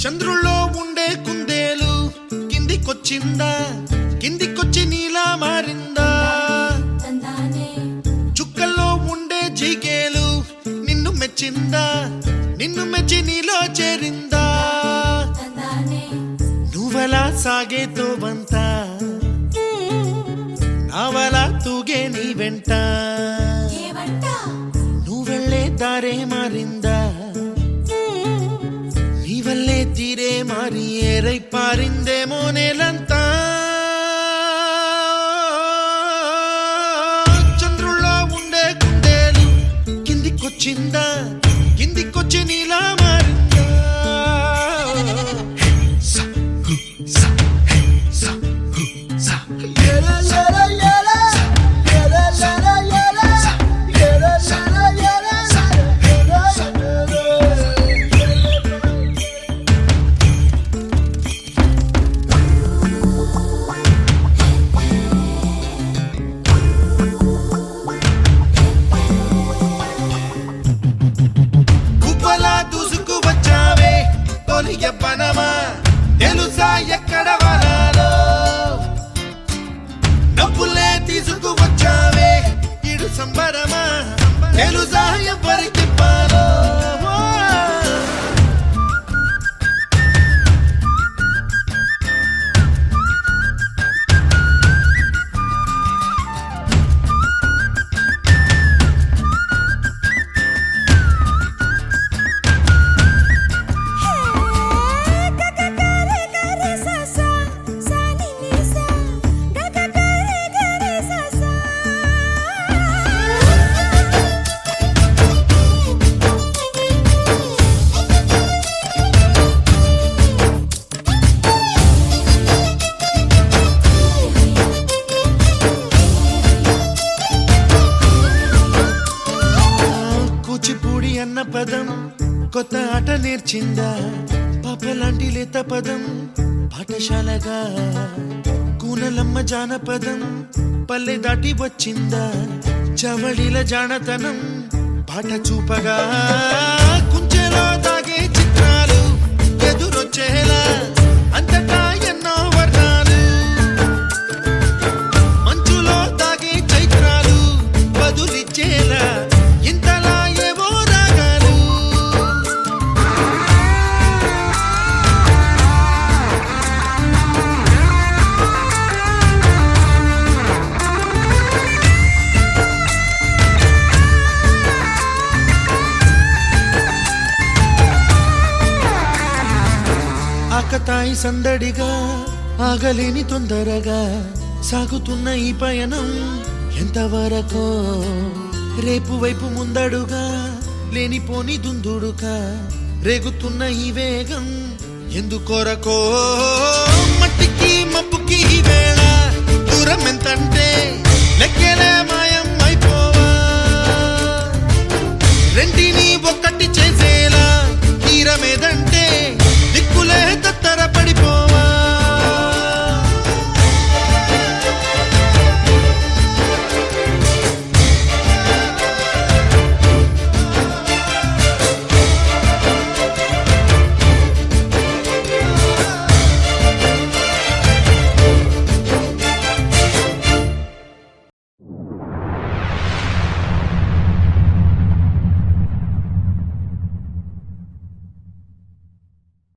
చంద్రుల్లో ఉండే కుందేలు కిందికొచ్చిందా, కిందికొచ్చి నీలా మారిందా? చుక్కల్లో ఉండే జిగేలు నిన్ను మెచ్చిందా, నిన్ను మెచ్చి నీలో చేరిందా? నువ్వలా సాగే తోవంత నావలా తూగే నీ వెంట, నువ్వెళ్ళే దారే మారిందా, నీవల్లే తీరే మారి ఏరై పారిందేమో నేలంతా. చంద్రుల్లో ఉండే కుందేలు కిందికొచ్చిందా, కిందికొచ్చి నీలా మారిందా? పనమా తెలుసా ఎక్కడ వనాలో, డబ్బులే తీసుకువచ్చావే ఇడు సంబరమా తెలుసా ఎవరికి పాలో? కూచిపూడి అన్న పదం కొత్త ఆట నేర్చిందా, పాపలాంటి లేత పదం పాఠశాలగా, కూనలమ్మ జానపదం పల్లె దాటి వచ్చిందా, చవళిల జానతనం పాట చూపగా, కుంచెలో దాగే చిత్రాలు ఎదురొచ్చేలా అంతటా ఎన్నో వర్ణాలు, మంచులో దాగే చైత్రాలు బదులిచ్చేలా ఇంతలా ఏవో రాగాలు. ఆకతాయి సందడిగా ఆగలేని తొందరగా సాగుతున్న ఈ పయనం ఎంతవరకో, రేపు వైపు ముందడుగా లేనిపోని దుందుడుగా రేగుతున్న ఈ వేగం ఎందుకొరకో?